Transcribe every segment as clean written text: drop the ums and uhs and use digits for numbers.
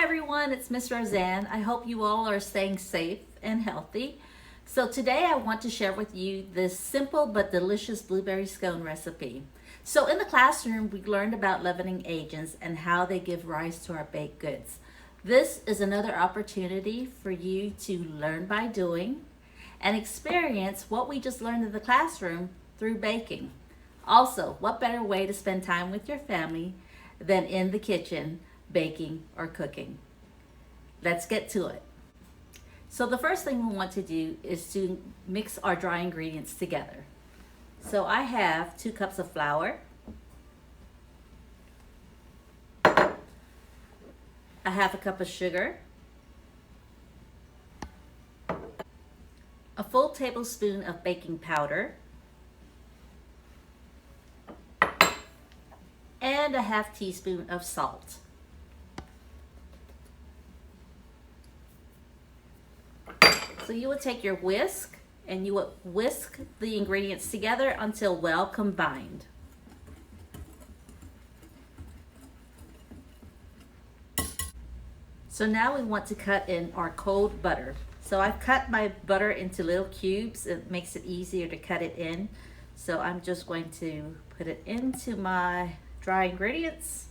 everyone, it's Miss Roseanne. I hope you all are staying safe and healthy. So today I want to share with you this simple but delicious blueberry scone recipe. So in the classroom, we learned about leavening agents and how they give rise to our baked goods. This is another opportunity for you to learn by doing and experience what we just learned in the classroom through baking. Also, what better way to spend time with your family than in the kitchen, baking or cooking? Let's get to it. So the first thing we want to do is to mix our dry ingredients together. So I have 2 cups of flour, a half a cup of sugar, a full tablespoon of baking powder, and a half teaspoon of salt. So you would take your whisk and you would whisk the ingredients together until well combined. So now we want to cut in our cold butter. So I've cut my butter into little cubes. It makes it easier to cut it in. So I'm just going to put it into my dry ingredients.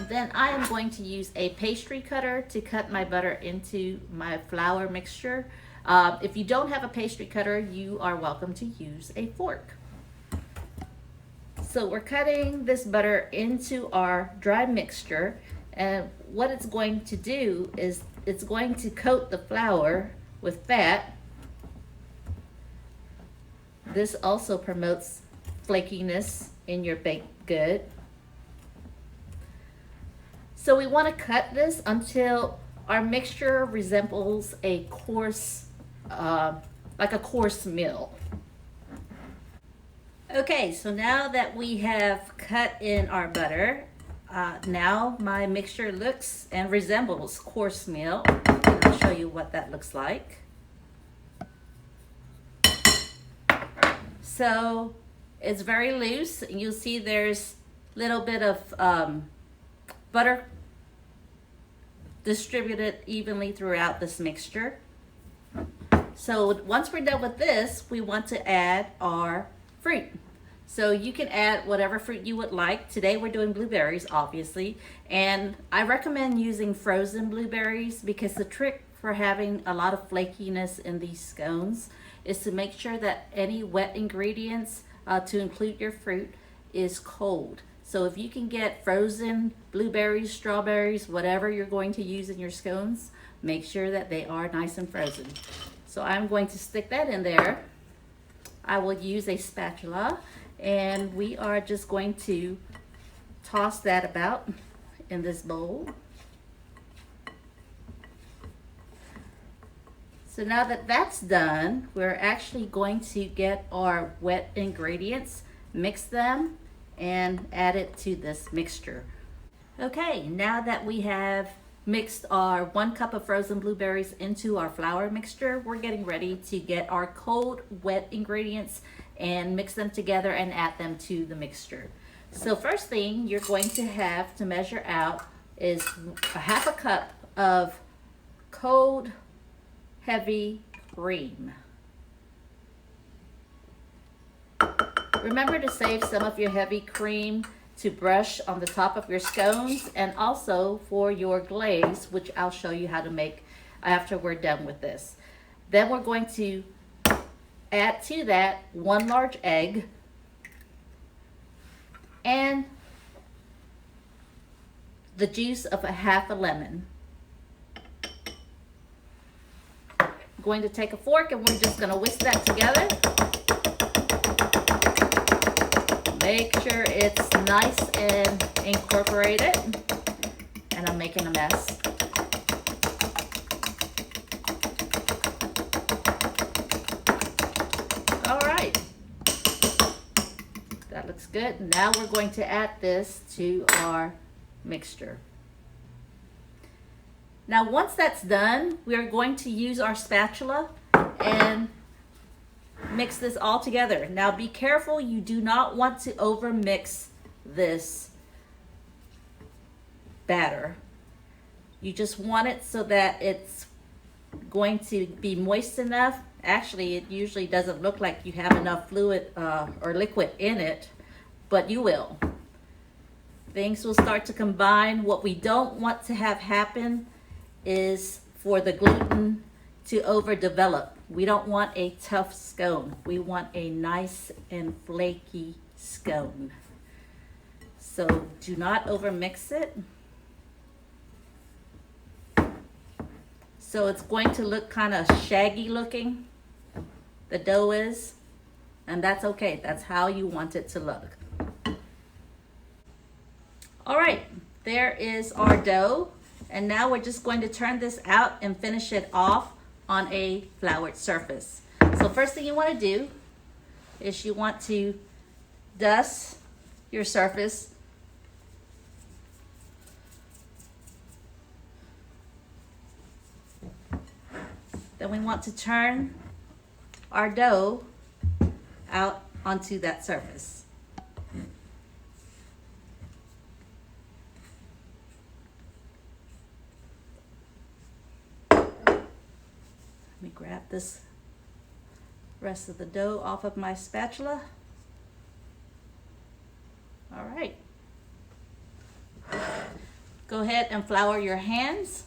Then I am going to use a pastry cutter to cut my butter into my flour mixture. If you don't have a pastry cutter, you are welcome to use a fork. So we're cutting this butter into our dry mixture, and what it's going to do is it's going to coat the flour with fat. This also promotes flakiness in your baked good. So we want to cut this until our mixture resembles a coarse, like a coarse meal. Okay, so now that we have cut in our butter, now my mixture looks and resembles coarse meal. I'll show you what that looks like. So it's very loose, and you'll see there's a little bit of butter distributed evenly throughout this mixture. So once we're done with this, we want to add our fruit. So you can add whatever fruit you would like. Today we're doing blueberries, obviously, and I recommend using frozen blueberries because the trick for having a lot of flakiness in these scones is to make sure that any wet ingredients, to include your fruit, is cold. So if you can get frozen blueberries, strawberries, whatever you're going to use in your scones, make sure that they are nice and frozen. So I'm going to stick that in there. I will use a spatula, and we are just going to toss that about in this bowl. So now that that's done, we're actually going to get our wet ingredients, mix them, and add it to this mixture. Okay, now that we have mixed our 1 cup of frozen blueberries into our flour mixture, we're getting ready to get our cold wet ingredients and mix them together and add them to the mixture. So first thing you're going to have to measure out is a half a cup of cold heavy cream. Remember to save some of your heavy cream to brush on the top of your scones and also for your glaze, which I'll show you how to make after we're done with this. Then we're going to add to that 1 large egg and the juice of a half a lemon. I'm going to take a fork and we're just going to whisk that together. Make sure it's nice and incorporated. And I'm making a mess. All right. That looks good. Now we're going to add this to our mixture. Now once that's done, we are going to use our spatula and mix this all together. Now be careful, you do not want to over mix this batter. You just want it so that it's going to be moist enough. Actually, it usually doesn't look like you have enough fluid or liquid in it, but you will. Things will start to combine. What we don't want to have happen is for the gluten to overdevelop. We don't want a tough scone. We want a nice and flaky scone. So do not overmix it. So it's going to look kind of shaggy looking, the dough is, and that's okay. That's how you want it to look. All right, there is our dough. And now we're just going to turn this out and finish it off on a floured surface. So first thing you want to do is you want to dust your surface. Then we want to turn our dough out onto that surface. Let me grab this rest of the dough off of my spatula. All right. Go ahead and flour your hands.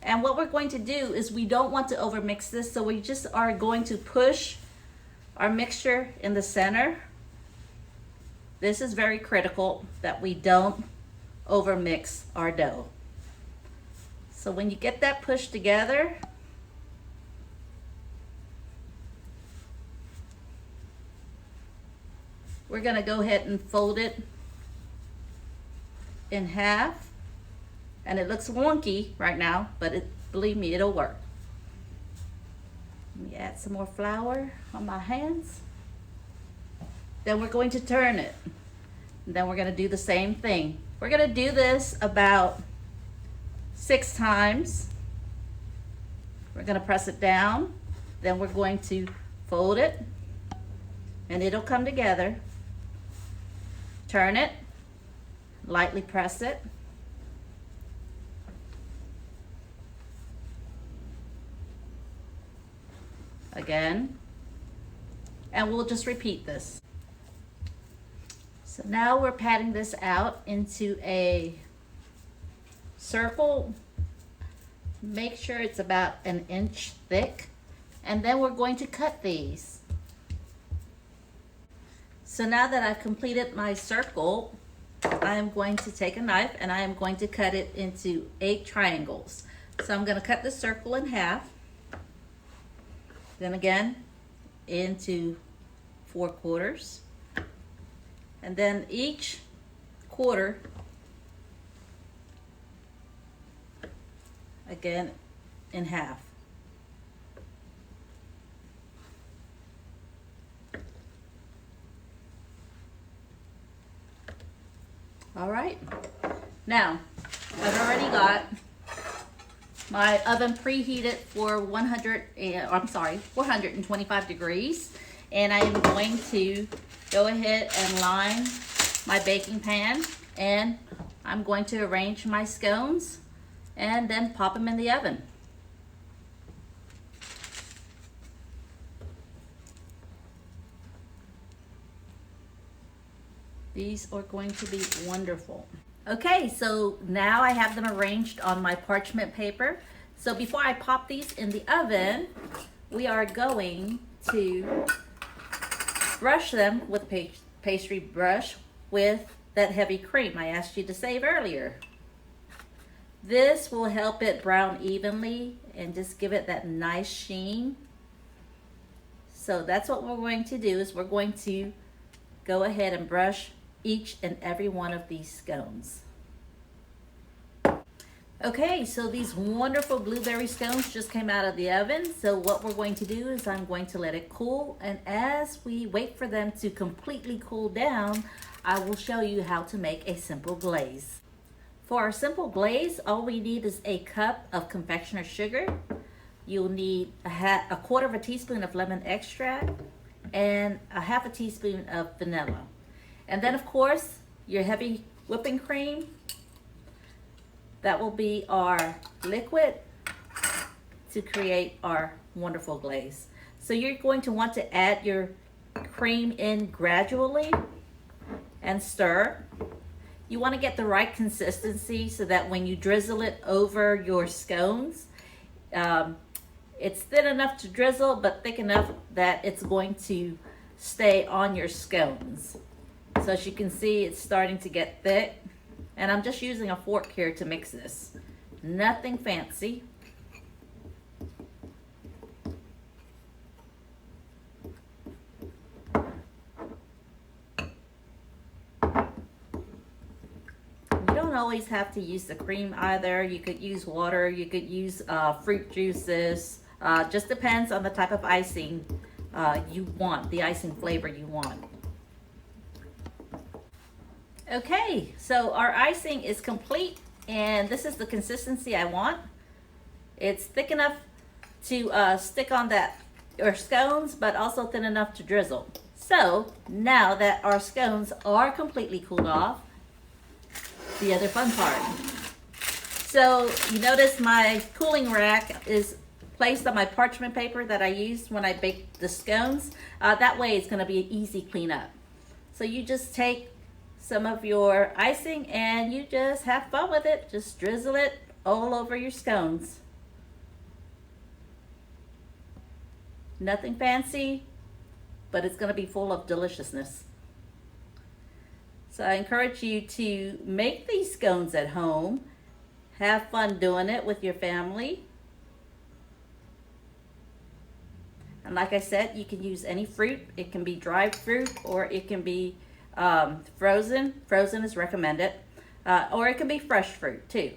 And what we're going to do is we don't want to overmix this, so we just are going to push our mixture in the center. This is very critical that we don't overmix our dough. So when you get that pushed together, we're gonna go ahead and fold it in half. And it looks wonky right now, but believe me, it'll work. Let me add some more flour on my hands. Then we're going to turn it. And then we're gonna do the same thing. We're gonna do this about 6 times. We're gonna press it down. Then we're going to fold it, and it'll come together. Turn it, lightly press it. Again, and we'll just repeat this. So now we're patting this out into a circle. Make sure it's about 1 inch thick, and then we're going to cut these. So now that I've completed my circle, I am going to take a knife and I am going to cut it into 8 triangles. So I'm going to cut the circle in half. Then again, into 4 quarters. And then each quarter, again, in half. All right. Now, I've already got my oven preheated for 425 degrees, and I am going to go ahead and line my baking pan, and I'm going to arrange my scones and then pop them in the oven. These are going to be wonderful. Okay, so now I have them arranged on my parchment paper. So before I pop these in the oven, we are going to brush them with pastry brush with that heavy cream I asked you to save earlier. This will help it brown evenly and just give it that nice sheen. So that's what we're going to do, is we're going to go ahead and brush each and every one of these scones. Okay, so these wonderful blueberry scones just came out of the oven. So what we're going to do is I'm going to let it cool, and as we wait for them to completely cool down, I will show you how to make a simple glaze. For our simple glaze, all we need is a cup of confectioner's sugar. You'll need a quarter of a teaspoon of lemon extract and a half a teaspoon of vanilla. And then of course, your heavy whipping cream, That will be our liquid to create our wonderful glaze. So you're going to want to add your cream in gradually and stir. You want to get the right consistency so that when you drizzle it over your scones, it's thin enough to drizzle, but thick enough that it's going to stay on your scones. So as you can see, it's starting to get thick. And I'm just using a fork here to mix this. Nothing fancy. You don't always have to use the cream either. You could use water, you could use fruit juices. Just depends on the type of icing you want, the icing flavor you want. Okay, so our icing is complete, and this is the consistency I want. It's thick enough to stick on our scones, but also thin enough to drizzle. So now that our scones are completely cooled off, the other fun part. So you notice my cooling rack is placed on my parchment paper that I used when I baked the scones. That way it's gonna be an easy cleanup. So you just take some of your icing and you just have fun with it. Just drizzle it all over your scones. Nothing fancy, but it's gonna be full of deliciousness. So I encourage you to make these scones at home. Have fun doing it with your family. And like I said, you can use any fruit. It can be dried fruit or it can be frozen. Frozen is recommended. Or it can be fresh fruit too.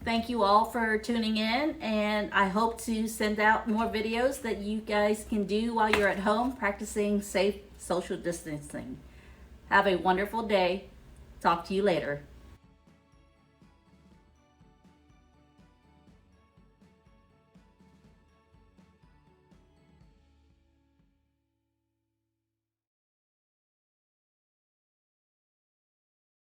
Thank you all for tuning in, and I hope to send out more videos that you guys can do while you're at home practicing safe social distancing. Have a wonderful day. Talk to you later.